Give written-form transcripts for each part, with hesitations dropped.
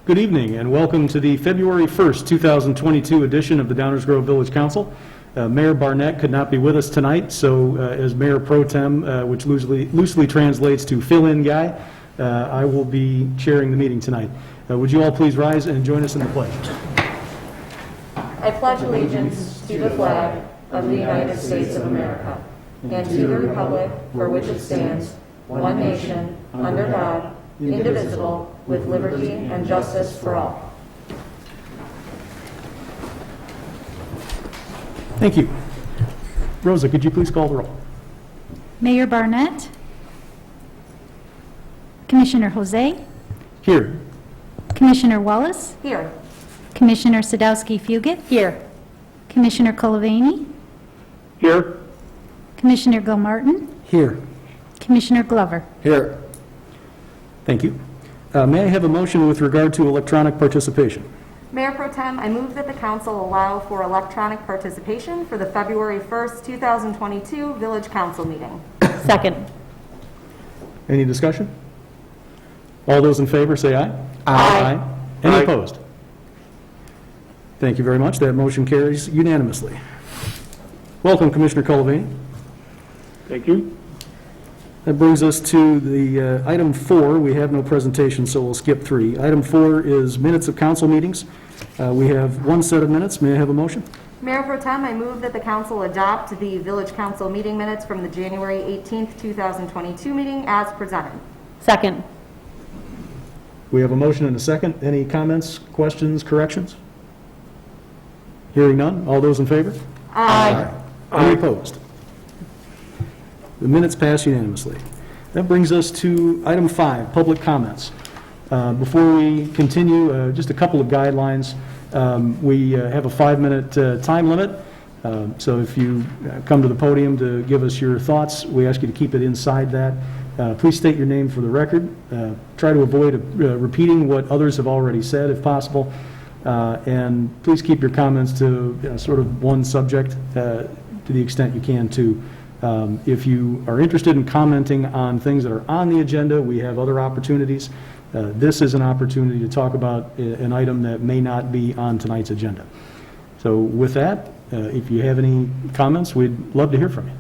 Good evening and welcome to the February 1st, 2022 edition of the Downers Grove Village Council. Mayor Barnett could not be with us tonight, so as Mayor Pro Tem, which loosely translates to fill-in guy, I will be chairing the meeting tonight. Would you all please rise and join us in the pledge? I pledge allegiance to the flag of the United States of America and to the republic for which it stands, one nation, under God, indivisible, with liberty and justice for all. Thank you. Rosa, could you please call the roll? Mayor Barnett, Commissioner Jose, Here. Commissioner Wallace, Here. Commissioner Sadowski-Fugit, Here. Commissioner Colavini, Here. Commissioner Gilmartin, Here. Commissioner Glover. Here. Thank you. May I have a motion with regard to electronic participation? Mayor Pro Tem, I move that the council allow for electronic participation for the February 1st, 2022 Village Council meeting. Second. Any discussion? All those in favor say aye. Aye. Any Aye. opposed? Thank you very much. That motion carries unanimously. Welcome, Commissioner Colavini. Thank you. That brings us to the item 4. We have no presentation, so we'll skip 3. Item 4 is minutes of council meetings. We have one set of minutes. May I have a motion? Mayor Pro Tem, I move that the council adopt the Village Council meeting minutes from the January 18th, 2022 meeting as presented. Second. We have a motion and a second. Any comments, questions, corrections? Hearing none. All those in favor? Aye. Any opposed? The minutes pass unanimously. That brings us to item 5, public comments. Before we continue, just a couple of guidelines. We have a 5-minute time limit, so if you come to the podium to give us your thoughts, we ask you to keep it inside that. Please state your name for the record. Try to avoid repeating what others have already said if possible, and please keep your comments to sort of one subject to the extent you can too. If you are interested in commenting on things that are on the agenda, we have other opportunities. This is an opportunity to talk about an item that may not be on tonight's agenda. So with that, if you have any comments, we'd love to hear from you.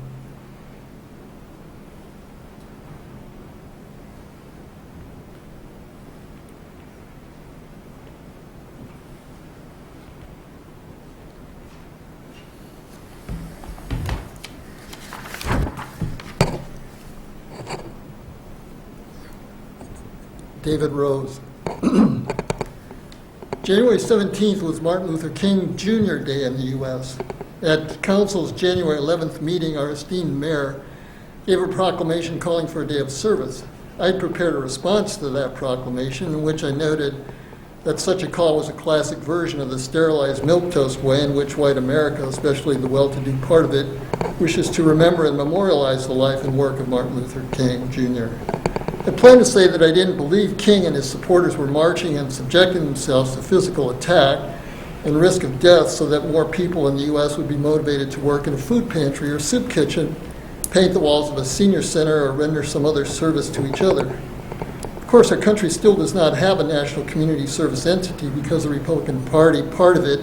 David Rose. January 17th was Martin Luther King Jr. Day in the U.S. At Council's January 11th meeting, our esteemed mayor gave a proclamation calling for a day of service. I prepared a response to that proclamation in which I noted that such a call was a classic version of the sterilized milquetoast way in which white America, especially the well-to-do part of it, wishes to remember and memorialize the life and work of Martin Luther King Jr. I plan to say that I didn't believe King and his supporters were marching and subjecting themselves to physical attack and risk of death so that more people in the U.S. would be motivated to work in a food pantry or soup kitchen, paint the walls of a senior center, or render some other service to each other. Of course, our country still does not have a national community service entity because the Republican Party, part of it,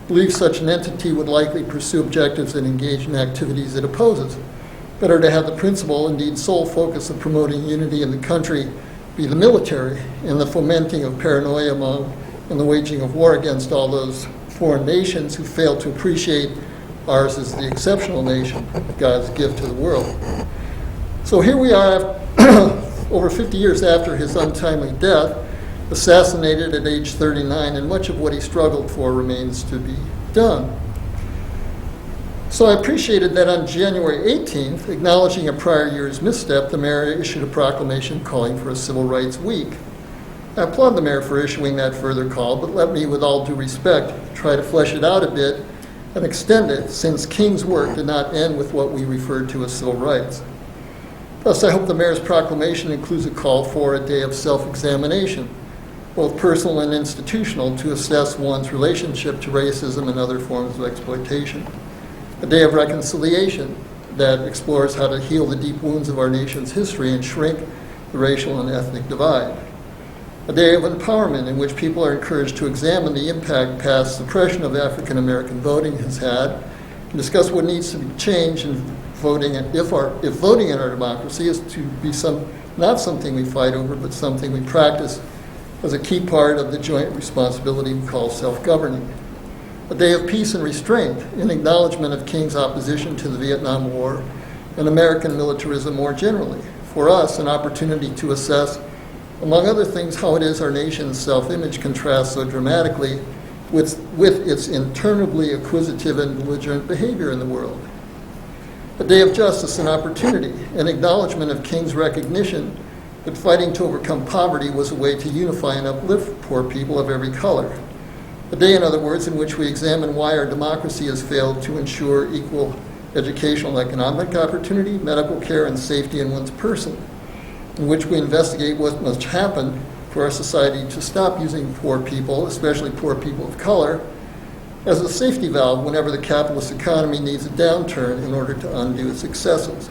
believes such an entity would likely pursue objectives and engage in activities it opposes. Better to have the principal, indeed sole focus of promoting unity in the country be the military and the fomenting of paranoia among and the waging of war against all those foreign nations who fail to appreciate ours as the exceptional nation, God's gift to the world. So here we are, over 50 years after his untimely death, assassinated at age 39, and much of what he struggled for remains to be done. So I appreciated that on January 18th, acknowledging a prior year's misstep, the mayor issued a proclamation calling for a Civil Rights Week. I applaud the mayor for issuing that further call, but let me, with all due respect, try to flesh it out a bit and extend it, since King's work did not end with what we referred to as civil rights. Thus, I hope the mayor's proclamation includes a call for a day of self-examination, both personal and institutional, to assess one's relationship to racism and other forms of exploitation. A day of reconciliation that explores how to heal the deep wounds of our nation's history and shrink the racial and ethnic divide. A day of empowerment in which people are encouraged to examine the impact past suppression of African American voting has had, and discuss what needs to be changed in voting, if voting in our democracy is to be not something we fight over, but something we practice as a key part of the joint responsibility we call self-governing. A day of peace and restraint in acknowledgement of King's opposition to the Vietnam War and American militarism more generally. For us, an opportunity to assess, among other things, how it is our nation's self-image contrasts so dramatically with its interminably acquisitive and belligerent behavior in the world. A day of justice and opportunity, an acknowledgement of King's recognition that fighting to overcome poverty was a way to unify and uplift poor people of every color. A day, in other words, in which we examine why our democracy has failed to ensure equal educational and economic opportunity, medical care, and safety in one's person, in which we investigate what must happen for our society to stop using poor people, especially poor people of color, as a safety valve whenever the capitalist economy needs a downturn in order to undo its excesses.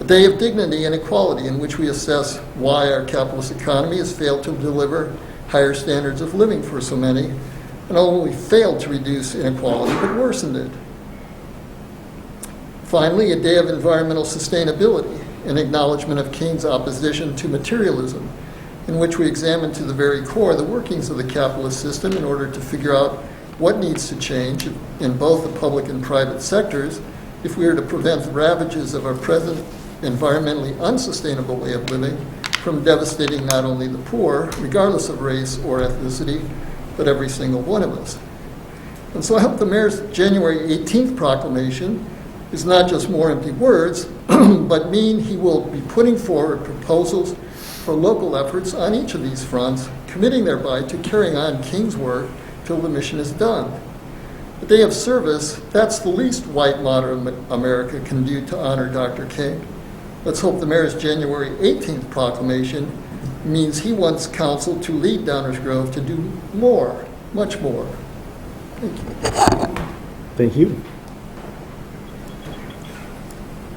A day of dignity and equality in which we assess why our capitalist economy has failed to deliver higher standards of living for so many, and not only failed to reduce inequality, but worsened it. Finally, a day of environmental sustainability, an acknowledgement of King's opposition to materialism, in which we examine to the very core the workings of the capitalist system in order to figure out what needs to change in both the public and private sectors if we are to prevent the ravages of our present environmentally unsustainable way of living from devastating not only the poor, regardless of race or ethnicity, but every single one of us. And so I hope the mayor's January 18th proclamation is not just more empty words, but mean he will be putting forward proposals for local efforts on each of these fronts, committing thereby to carrying on King's work till the mission is done. A day of service, that's the least white modern America can do to honor Dr. King. Let's hope the mayor's January 18th proclamation means he wants council to lead Downers Grove to do more, much more. Thank you. Thank you.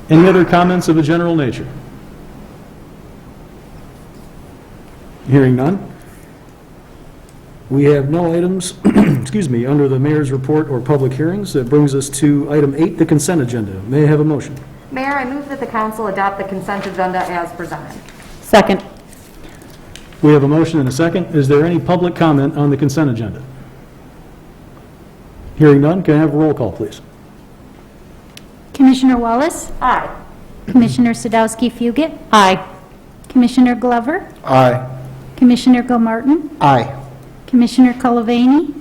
Any other comments of a general nature? Hearing none. We have no items, under the mayor's report or public hearings. That brings us to item 8, the consent agenda. May I have a motion? Mayor, I move that the council adopt the consent agenda as presented. Second. We have a motion and a second. Is there any public comment on the consent agenda? Hearing none, can I have a roll call, please? Commissioner Wallace? Aye. Commissioner Sadowski-Fugit? Aye. Commissioner Glover? Aye. Commissioner Gilmartin? Aye. Commissioner Cullivaney?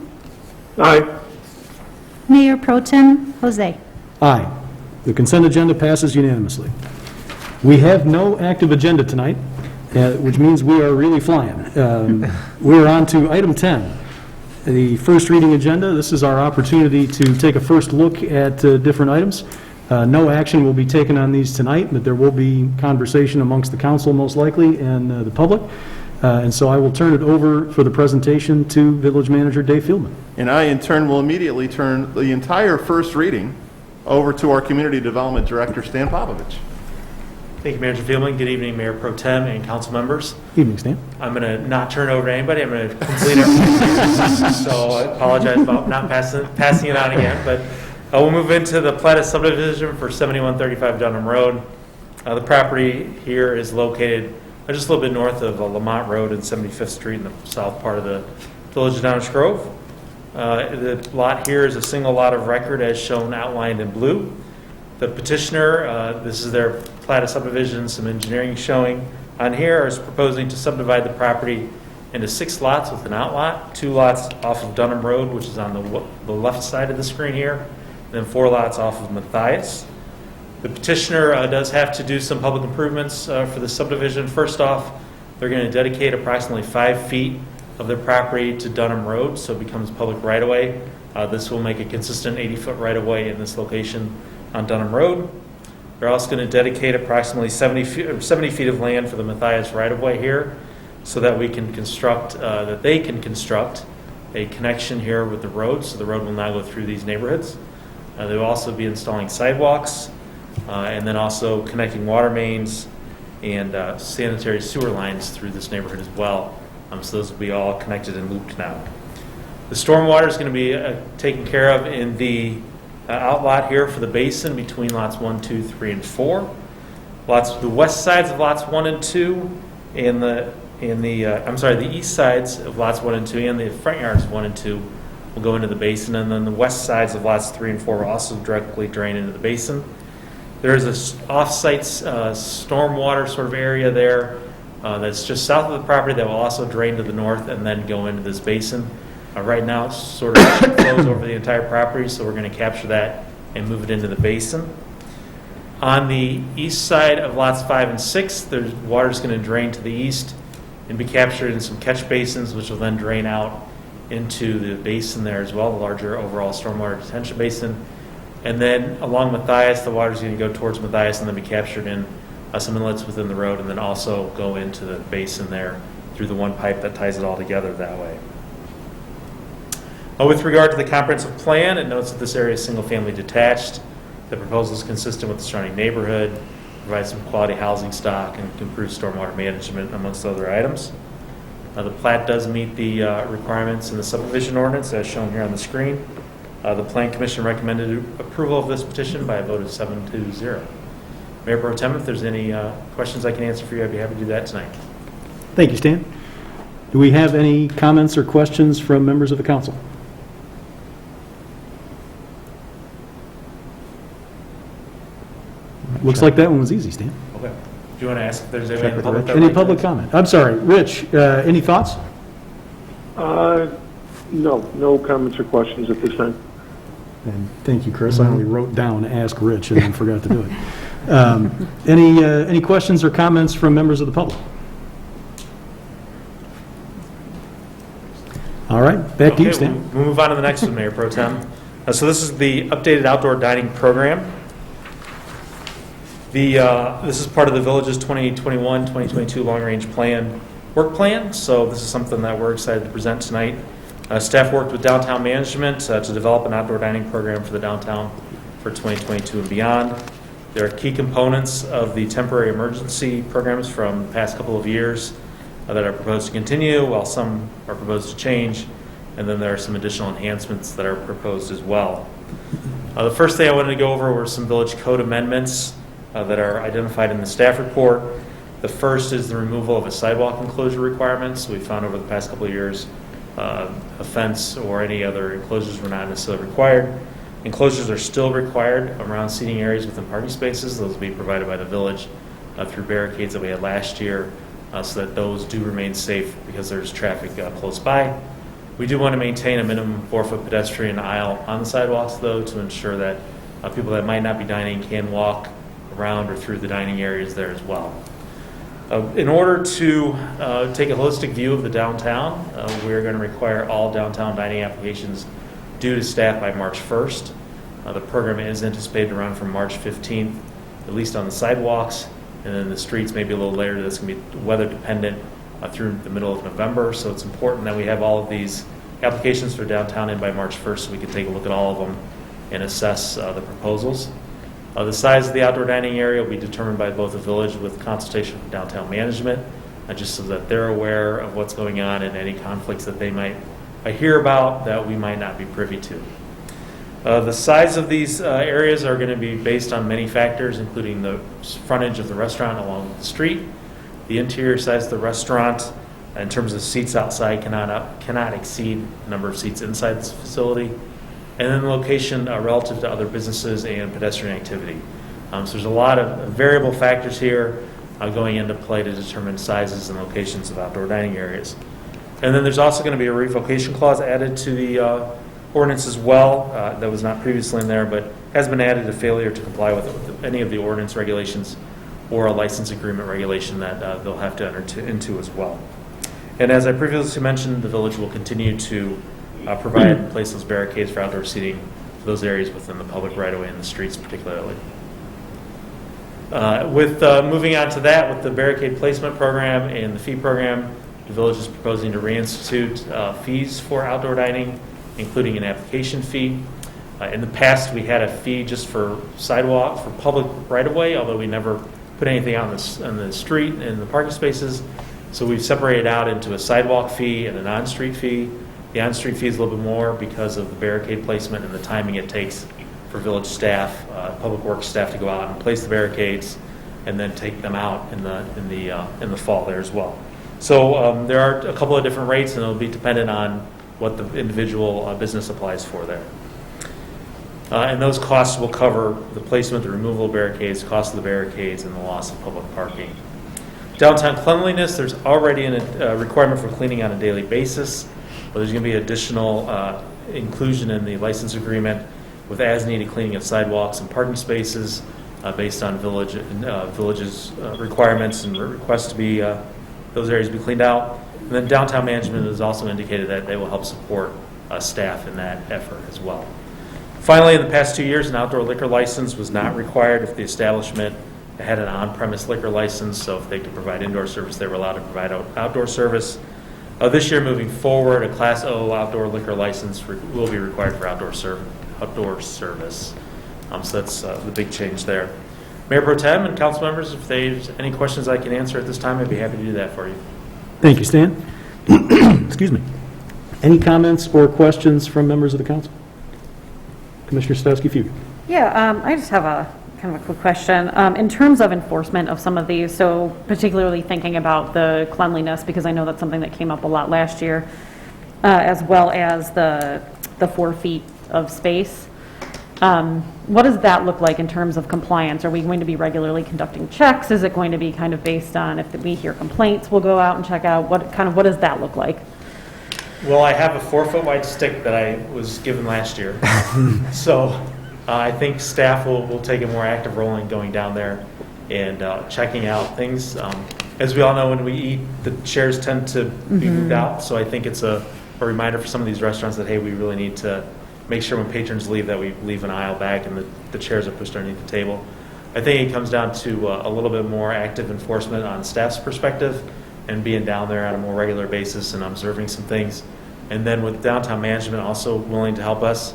Aye. Mayor Pro Tem Jose? Aye. The consent agenda passes unanimously. We have no active agenda tonight, which means we are really flying. We're on to item 10, the first reading agenda. This is our opportunity to take a first look at different items. No action will be taken on these tonight, but there will be conversation amongst the council most likely and the public. And so I will turn it over for the presentation to Village Manager Dave Fieldman. And I, in turn, will immediately turn the entire first reading over to our Community Development Director, Stan Popovich. Thank you, Manager Fieldman. Good evening, Mayor Pro Tem and council members. Evening, Stan. I'm going to not turn it over to anybody. I'm going to complete everything. So I apologize about not passing it on again. But we'll move into the platted subdivision for 7135 Dunham Road. The property here is located just a little bit north of Lamont Road and 75th Street in the south part of the village of Downers Grove. The lot here is a single lot of record as shown outlined in blue. The petitioner, this is their platted subdivision, some engineering showing on here, is proposing to subdivide the property into 6 lots with an outlot, 2 lots off of Dunham Road, which is on the left side of the screen here, and then 4 lots off of Matthias. The petitioner does have to do some public improvements for the subdivision. First off, they're going to dedicate approximately 5 feet of their property to Dunham Road, so it becomes public right-of-way. This will make a consistent 80-foot right-of-way in this location on Dunham Road. They're also going to dedicate approximately 70 feet of land for the Matthias right-of-way here, so that we can construct, they can construct a connection here with the road, so the road will now go through these neighborhoods. They will also be installing sidewalks, and then also connecting water mains and sanitary sewer lines through this neighborhood as well. So those will be all connected and looped now. The stormwater is going to be taken care of in the outlot here for the basin between lots 1, 2, 3, and 4. The west sides of lots 1 and 2 and the east sides of lots 1 and 2 and the front yards 1 and 2 will go into the basin, and then the west sides of lots 3 and 4 will also directly drain into the basin. There is a off-site stormwater sort of area there that's just south of the property that will also drain to the north and then go into this basin. Right now, it sort of flows over the entire property, so we're going to capture that and move it into the basin. On the east side of lots 5 and 6, there's water is going to drain to the east and be captured in some catch basins, which will then drain out into the basin there as well, the larger overall stormwater detention basin. And then along Matthias, the water is going to go towards Matthias and then be captured in some inlets within the road, and then also go into the basin there through the one pipe that ties it all together that way. With regard to the comprehensive plan, it notes that this area is single-family detached. The proposal is consistent with the surrounding neighborhood, provides some quality housing stock, and improves stormwater management, amongst other items. The plat does meet the requirements in the subdivision ordinance, as shown here on the screen. The Plan Commission recommended approval of this petition by a vote of 7-0. Mayor Pro Tem, if there's any questions I can answer for you, I'd be happy to do that tonight. Thank you, Stan. Do we have any comments or questions from members of the council? Looks like that one was easy, Stan. Okay. Do you want to ask if there's any public comment? Any public comment? I'm sorry, Rich, any thoughts? No comments or questions at this time. And thank you, Chris. I only wrote down ask Rich and then forgot to do it. Any questions or comments from members of the public? All right, back to you, Stan. We'll move on to the next one, Mayor Pro Tem. So this is the updated outdoor dining program. This is part of the village's 2021-2022 long-range plan, work plan. So this is something that we're excited to present tonight. Staff worked with downtown management to develop an outdoor dining program for the downtown for 2022 and beyond. There are key components of the temporary emergency programs from the past couple of years that are proposed to continue, while some are proposed to change. And then there are some additional enhancements that are proposed as well. The first thing I wanted to go over were some village code amendments that are identified in the staff report. The first is the removal of a sidewalk enclosure requirements. We found over the past couple of years a fence or any other enclosures were not necessarily required. Enclosures are still required around seating areas within parking spaces. Those will be provided by the village through barricades that we had last year so that those do remain safe because there's traffic close by. We do want to maintain a minimum 4-foot pedestrian aisle on the sidewalks, though, to ensure that people that might not be dining can walk around or through the dining areas there as well. In order to take a holistic view of the downtown, we're going to require all downtown dining applications due to staff by March 1st. The program is anticipated to run from March 15th, at least on the sidewalks, and then the streets maybe a little later. That's going to be weather dependent through the middle of November, so it's important that we have all of these applications for downtown in by March 1st so we can take a look at all of them and assess the proposals. The size of the outdoor dining area will be determined by both the village with consultation with downtown management, just so that they're aware of what's going on and any conflicts that they might hear about that we might not be privy to. The size of these areas are going to be based on many factors, including the frontage of the restaurant along the street, the interior size of the restaurant, in terms of seats outside, cannot exceed the number of seats inside this facility, and then the location relative to other businesses and pedestrian activity. So there's a lot of variable factors here going into play to determine sizes and locations of outdoor dining areas. And then there's also going to be a revocation clause added to the ordinance as well that was not previously in there, but has been added to failure to comply with any of the ordinance regulations or a license agreement regulation that they'll have to enter into as well. And as I previously mentioned, the village will continue to provide and place those barricades for outdoor seating for those areas within the public right-of-way and the streets particularly. Moving on to that, with the barricade placement program and the fee program, the village is proposing to reinstitute fees for outdoor dining, including an application fee. In the past, we had a fee just for sidewalk, for public right-of-way, although we never put anything on the street in the parking spaces. So we've separated out into a sidewalk fee and an on-street fee. The on-street fee is a little bit more because of the barricade placement and the timing it takes for village staff, public works staff to go out and place the barricades and then take them out in the fall there as well. So there are a couple of different rates, and it'll be dependent on what the individual business applies for there. And those costs will cover the placement, the removal of barricades, cost of the barricades, and the loss of public parking. Downtown cleanliness, there's already a requirement for cleaning on a daily basis, but there's going to be additional inclusion in the license agreement with as-needed cleaning of sidewalks and parking spaces based on village's requirements and requests to be those areas be cleaned out. And then downtown management has also indicated that they will help support staff in that effort as well. Finally, in the past 2 years, an outdoor liquor license was not required if the establishment had an on-premise liquor license. So if they could provide indoor service, they were allowed to provide outdoor service. This year, moving forward, a Class O outdoor liquor license will be required for outdoor service. So that's the big change there. Mayor Pro Tem and council members, if there's any questions I can answer at this time, I'd be happy to do that for you. Thank you, Stan. Excuse me. Any comments or questions from members of the council? Commissioner Sadowski-Few. Yeah, I just have a kind of a quick question. In terms of enforcement of some of these, so particularly thinking about the cleanliness, because I know that's something that came up a lot last year, as well as the 4 feet of space. What does that look like in terms of compliance? Are we going to be regularly conducting checks? Is it going to be kind of based on if we hear complaints, we'll go out and check out? What does that look like? Well, I have a 4-foot wide stick that I was given last year. So I think staff will take a more active role in going down there and checking out things. As we all know, when we eat, the chairs tend to be moved out. So I think it's a reminder for some of these restaurants that, hey, we really need to make sure when patrons leave that we leave an aisle back and the chairs are pushed underneath the table. I think it comes down to a little bit more active enforcement on staff's perspective and being down there on a more regular basis and observing some things. And then with downtown management also willing to help us,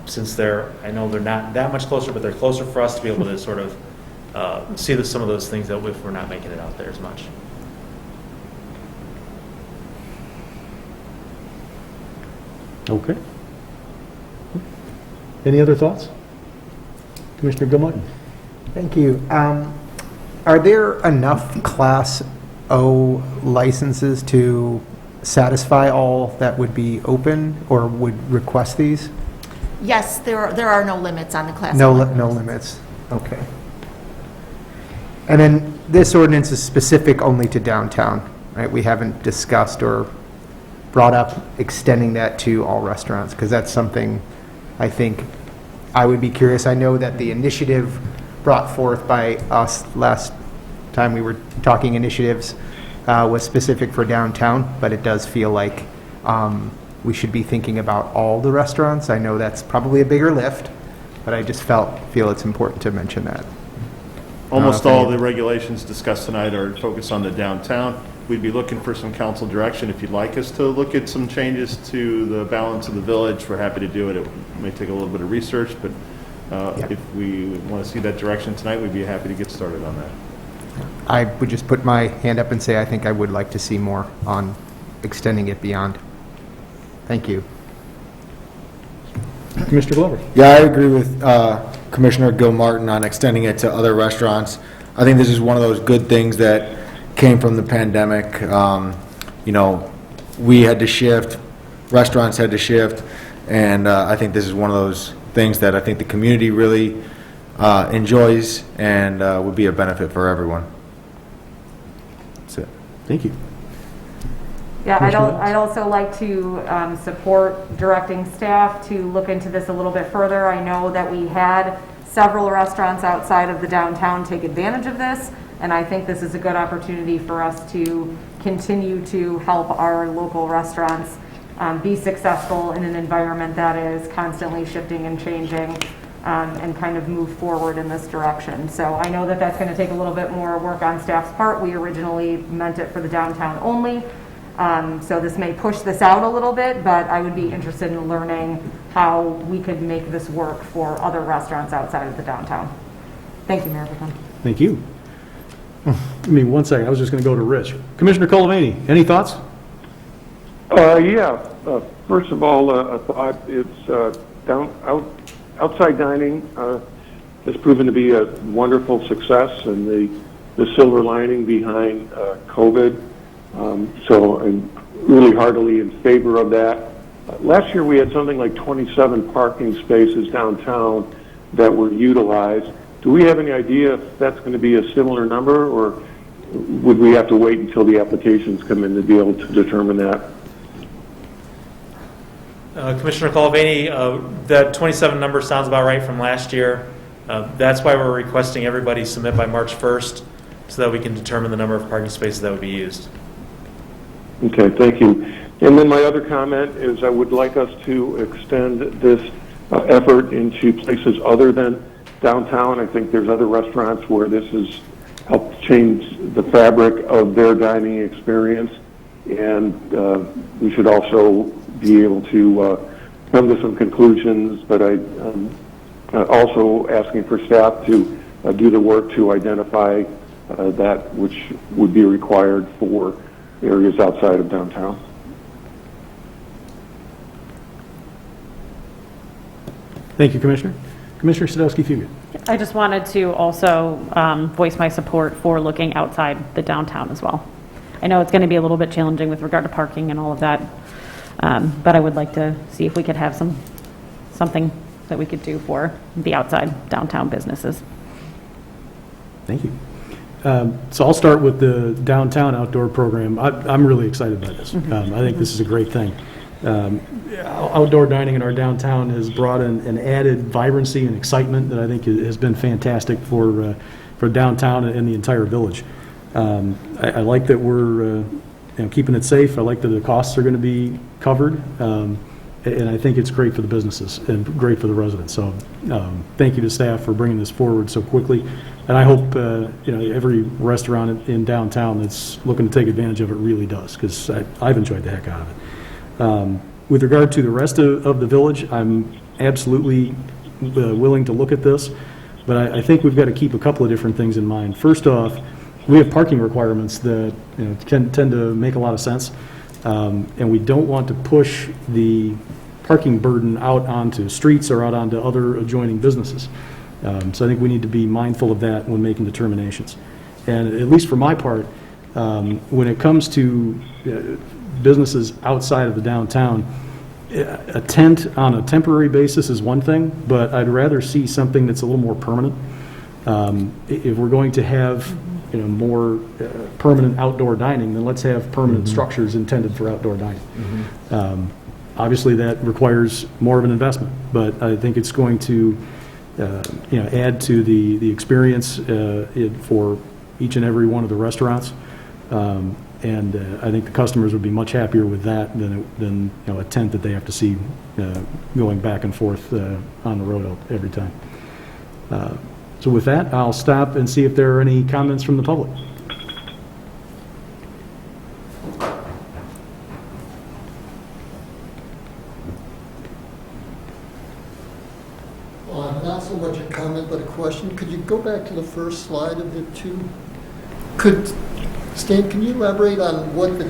since I know they're not that much closer, but they're closer for us to be able to sort of see some of those things that if we're not making it out there as much. Okay. Any other thoughts? Commissioner Gilmartin. Thank you. Are there enough Class O licenses to satisfy all that would be open or would request these? Yes, there are no limits on the Class No O. no limits. Okay. And then this ordinance is specific only to downtown, right? We haven't discussed or brought up extending that to all restaurants, because that's something I think I would be curious. I know that the initiative brought forth by us last time we were talking initiatives was specific for downtown, but it does feel like we should be thinking about all the restaurants. I know that's probably a bigger lift, but I just feel it's important to mention that. Almost all the regulations discussed tonight are focused on the downtown. We'd be looking for some council direction. If you'd like us to look at some changes to the balance of the village, we're happy to do it. It may take a little bit of research, but if we want to see that direction tonight, we'd be happy to get started on that. I would just put my hand up and say I think I would like to see more on extending it beyond. Thank you. Commissioner Glover. Yeah, I agree with Commissioner Gilmartin on extending it to other restaurants. I think this is one of those good things that came from the pandemic. We had to shift, restaurants had to shift, and I think this is one of those things that I think the community really enjoys and would be a benefit for everyone. That's it. Thank you. Yeah, I'd also like to support directing staff to look into this a little bit further. I know that we had several restaurants outside of the downtown take advantage of this, and I think this is a good opportunity for us to continue to help our local restaurants be successful in an environment that is constantly shifting and changing, and kind of move forward in this direction. So I know that that's going to take a little bit more work on staff's part. We originally meant it for the downtown only. So this may push this out a little bit, but I would be interested in learning how we could make this work for other restaurants outside of the downtown. Thank you, Mayor Pro Tem. Thank you. Give me one second, I was just going to go to Rich. Commissioner Colavini, any thoughts? Yeah. First of all, I thought it's outside dining has proven to be a wonderful success and the silver lining behind COVID. So I'm really heartily in favor of that. Last year we had something like 27 parking spaces downtown that were utilized. Do we have any idea if that's going to be a similar number, or would we have to wait until the applications come in to be able to determine that? Commissioner Colavini, that 27 number sounds about right from last year. That's why we're requesting everybody submit by March 1st so that we can determine the number of parking spaces that would be used. Okay, thank you. And then my other comment is I would like us to extend this effort into places other than downtown. I think there's other restaurants where this has helped change the fabric of their dining experience, and we should also be able to come to some conclusions, but I'm also asking for staff to do the work to identify that which would be required for areas outside of downtown. Thank you, Commissioner. Commissioner Sadowski-Fugit. I just wanted to also voice my support for looking outside the downtown as well. I know it's going to be a little bit challenging with regard to parking and all of that, but I would like to see if we could have something that we could do for the outside downtown businesses. Thank you. So I'll start with the downtown outdoor program. I'm really excited by this. I think this is a great thing. Outdoor dining in our downtown has brought an added vibrancy and excitement that I think has been fantastic for downtown and the entire village. I like that we're keeping it safe. I like that the costs are going to be covered, and I think it's great for the businesses and great for the residents. So thank you to staff for bringing this forward so quickly. And I hope every restaurant in downtown that's looking to take advantage of it really does, because I've enjoyed the heck out of it. With regard to the rest of the village, I'm absolutely willing to look at this, but I think we've got to keep a couple of different things in mind. First off, we have parking requirements that tend to make a lot of sense, and we don't want to push the parking burden out onto streets or out onto other adjoining businesses. So I think we need to be mindful of that when making determinations. And at least for my part, when it comes to businesses outside of the downtown, a tent on a temporary basis is one thing, but I'd rather see something that's a little more permanent. If we're going to have more permanent outdoor dining, then let's have permanent structures intended for outdoor dining. Obviously, that requires more of an investment, but I think it's going to add to the experience for each and every one of the restaurants. And I think the customers would be much happier with that than a tent that they have to see going back and forth on the road every time. So with that, I'll stop and see if there are any comments from the public. Not so much a comment, but a question. Could you go back to the first slide of the two? Stan, can you elaborate on what the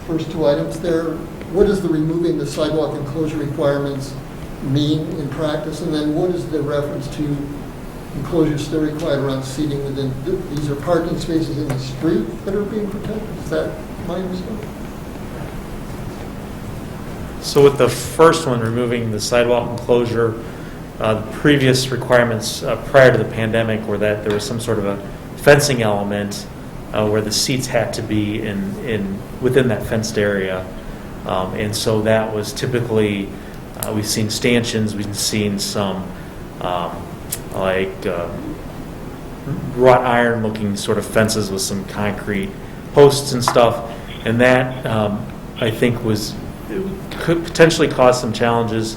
first two items there, what does the removing the sidewalk enclosure requirements mean in practice? And then what is the reference to enclosures still required around seating within, these are parking spaces in the street that are being protected? Is that my understanding? So with the first one, removing the sidewalk enclosure, the previous requirements prior to the pandemic were that there was some sort of a fencing element where the seats had to be within that fenced area. And so that was typically, we've seen stanchions, we've seen some wrought iron looking sort of fences with some concrete posts and stuff. And that, I think, could potentially cause some challenges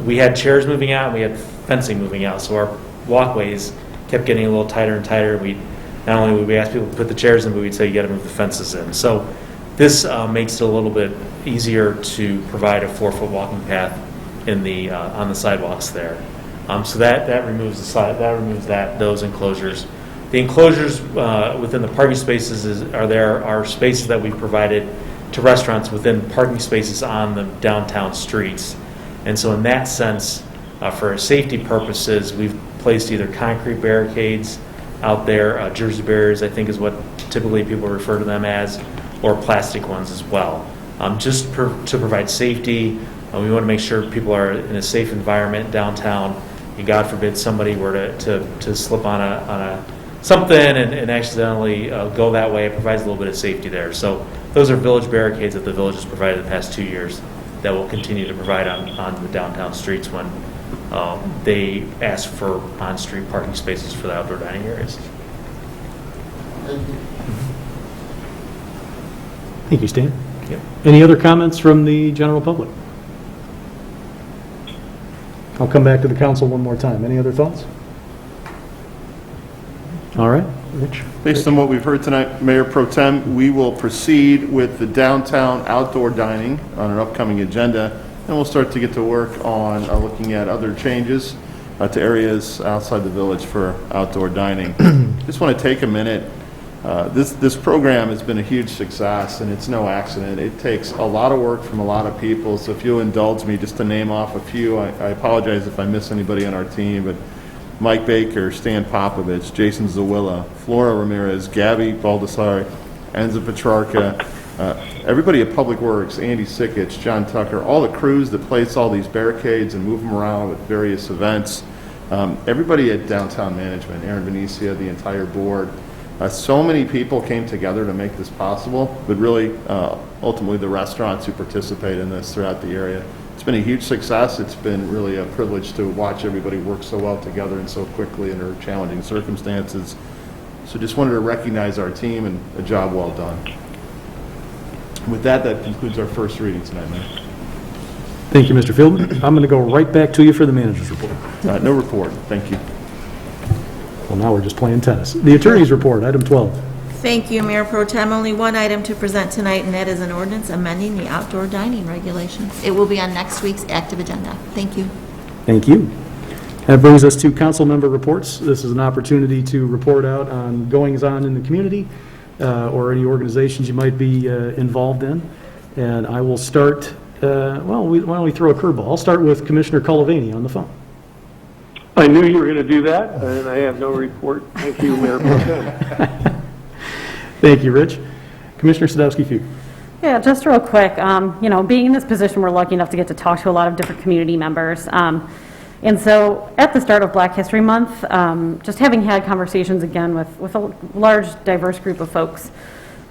we had chairs moving out and we had fencing moving out. So our walkways kept getting a little tighter and tighter. Not only would we ask people to put the chairs in, but we'd say you got to move the fences in. So this makes it a little bit easier to provide a 4-foot walking path on the sidewalks there. So that removes those enclosures. The enclosures within the parking spaces are spaces that we've provided to restaurants within parking spaces on the downtown streets. And so in that sense, for safety purposes, we've placed either concrete barricades out there, Jersey barriers, I think is what typically people refer to them as, or plastic ones as well. Just to provide safety, we want to make sure people are in a safe environment downtown. And God forbid somebody were to slip on a something and accidentally go that way. It provides a little bit of safety there. So those are village barricades that the village has provided the past 2 years that will continue to provide on the downtown streets when they ask for on-street parking spaces for the outdoor dining areas. Thank you. Thank you, Stan. Yep. Any other comments from the general public? I'll come back to the council one more time. Any other thoughts? All right, Rich? Based on what we've heard tonight, Mayor Pro Tem, we will proceed with the downtown outdoor dining on an upcoming agenda, and we'll start to get to work on looking at other changes to areas outside the village for outdoor dining. Just want to take a minute. This program has been a huge success, and it's no accident. It takes a lot of work from a lot of people, so if you'll indulge me just to name off a few, I apologize if I miss anybody on our team, but Mike Baker, Stan Popovich, Jason Zawilla, Flora Ramirez, Gabby Baldessari, Enza Petrarca, everybody at Public Works, Andy Sikich, John Tucker, all the crews that place all these barricades and move them around with various events, everybody at Downtown Management, Aaron Venecia, the entire board. So many people came together to make this possible, but really, ultimately, the restaurants who participate in this throughout the area. It's been a huge success. It's been really a privilege to watch everybody work so well together and so quickly under challenging circumstances. So just wanted to recognize our team and a job well done. With that, that concludes our first reading tonight, Mayor. Thank you, Mr. Fieldman. I'm going to go right back to you for the manager's report. No report. Thank you. Well, now we're just playing tennis. The attorney's report, item 12. Thank you, Mayor Pro Tem. Only one item to present tonight, and that is an ordinance amending the outdoor dining regulations. It will be on next week's active agenda. Thank you. Thank you. That brings us to council member reports. This is an opportunity to report out on goings-on in the community or any organizations you might be involved in. And I will start, why don't we throw a curveball? I'll start with Commissioner Colavini on the phone. I knew you were going to do that, and I have no report. Thank you, Mayor Pro Tem. Thank you, Rich. Commissioner Sadowski-Few. Yeah, just real quick, being in this position, we're lucky enough to get to talk to a lot of different community members. And so at the start of Black History Month, just having had conversations again with a large, diverse group of folks,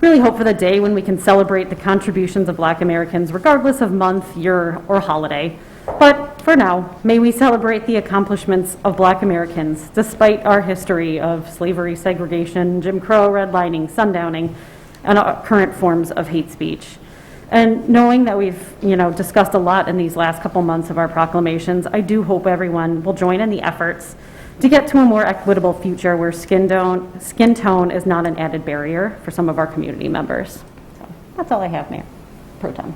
really hope for the day when we can celebrate the contributions of Black Americans, regardless of month, year, or holiday. But for now, may we celebrate the accomplishments of Black Americans, despite our history of slavery, segregation, Jim Crow, redlining, sundowning, and current forms of hate speech. And knowing that we've, discussed a lot in these last couple months of our proclamations, I do hope everyone will join in the efforts to get to a more equitable future where skin tone is not an added barrier for some of our community members. So that's all I have, Mayor Pro Tem.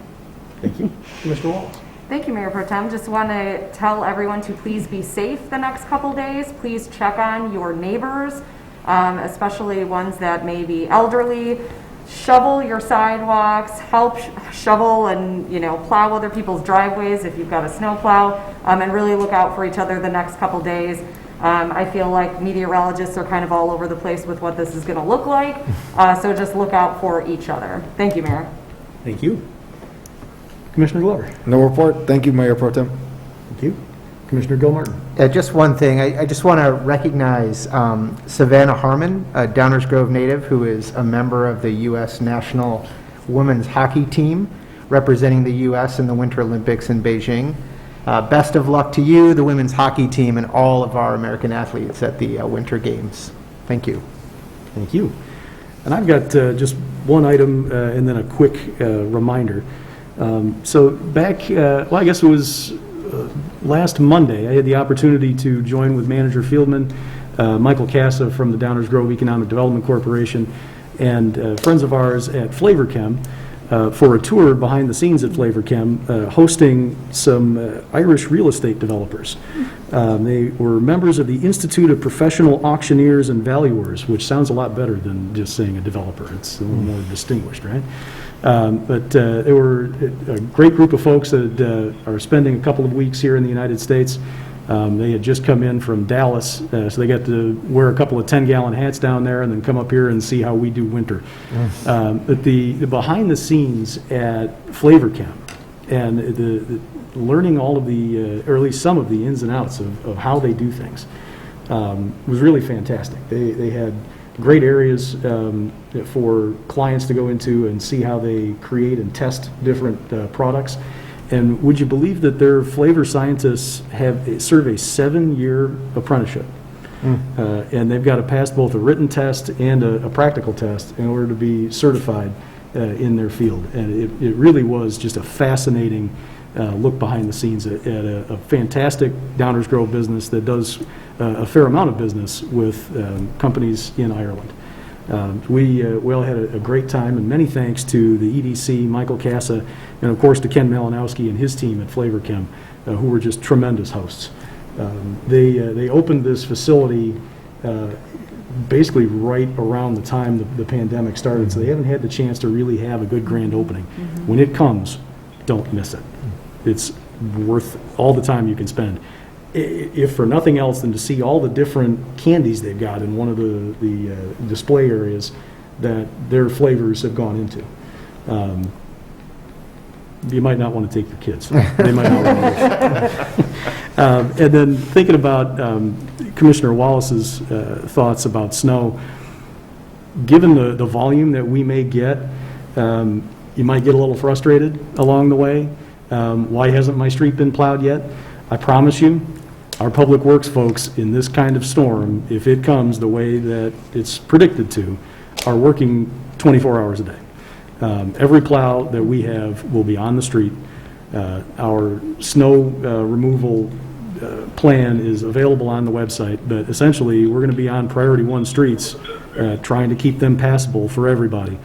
Thank you. Commissioner Wallace. Thank you, Mayor Pro Tem. Just want to tell everyone to please be safe the next couple days. Please check on your neighbors, especially ones that may be elderly. Shovel your sidewalks, help shovel and, plow other people's driveways if you've got a snow plow, and really look out for each other the next couple days. I feel like meteorologists are kind of all over the place with what this is going to look like, so just look out for each other. Thank you, Mayor. Thank you. Commissioner Glover. No report. Thank you, Mayor Pro Tem. Thank you. Commissioner Gilmartin. Just one thing. I just want to recognize Savannah Harmon, a Downers Grove native who is a member of the U.S. National Women's Hockey Team, representing the U.S. in the Winter Olympics in Beijing. Best of luck to you, the women's hockey team, and all of our American athletes at the Winter Games. Thank you. Thank you. And I've got just one item and then a quick reminder. So back, I guess it was last Monday, I had the opportunity to join with Manager Fieldman, Michael Casa from the Downers Grove Economic Development Corporation, and friends of ours at Flavor Chem for a tour behind the scenes at Flavor Chem, hosting some Irish real estate developers. They were members of the Institute of Professional Auctioneers and Valuers, which sounds a lot better than just saying a developer. It's a little more distinguished, right? But they were a great group of folks that are spending a couple of weeks here in the United States. They had just come in from Dallas, so they got to wear a couple of 10-gallon hats down there and then come up here and see how we do winter. But the behind the scenes at Flavor Chem and the learning all of the, or at least some of the ins and outs of how they do things was really fantastic. They had great areas for clients to go into and see how they create and test different products. And would you believe that their flavor scientists serve a 7-year apprenticeship? And they've got to pass both a written test and a practical test in order to be certified in their field. And it really was just a fascinating look behind the scenes at a fantastic Downers Grove business that does a fair amount of business with companies in Ireland. We all had a great time, and many thanks to the EDC, Michael Casa, and of course to Ken Malinowski and his team at Flavor Chem, who were just tremendous hosts. They opened this facility basically right around the time the pandemic started, so they haven't had the chance to really have a good grand opening. When it comes, don't miss it. It's worth all the time you can spend, if for nothing else than to see all the different candies they've got in one of the display areas that their flavors have gone into. You might not want to take your kids. They might not want to. And then thinking about Commissioner Wallace's thoughts about snow, given the volume that we may get, you might get a little frustrated along the way. Why hasn't my street been plowed yet? I promise you, our public works folks in this kind of storm, if it comes the way that it's predicted to, are working 24 hours a day. Every plow that we have will be on the street. Our snow removal plan is available on the website, but essentially we're going to be on priority 1 streets trying to keep them passable for everybody.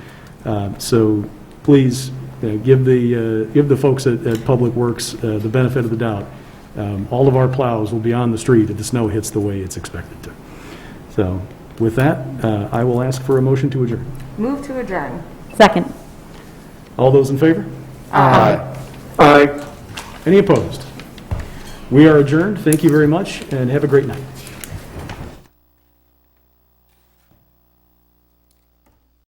So please give the folks at Public Works the benefit of the doubt. All of our plows will be on the street if the snow hits the way it's expected to. So with that, I will ask for a motion to adjourn. Move to adjourn. Second. All those in favor? Aye. Any opposed? We are adjourned. Thank you very much, and have a great night.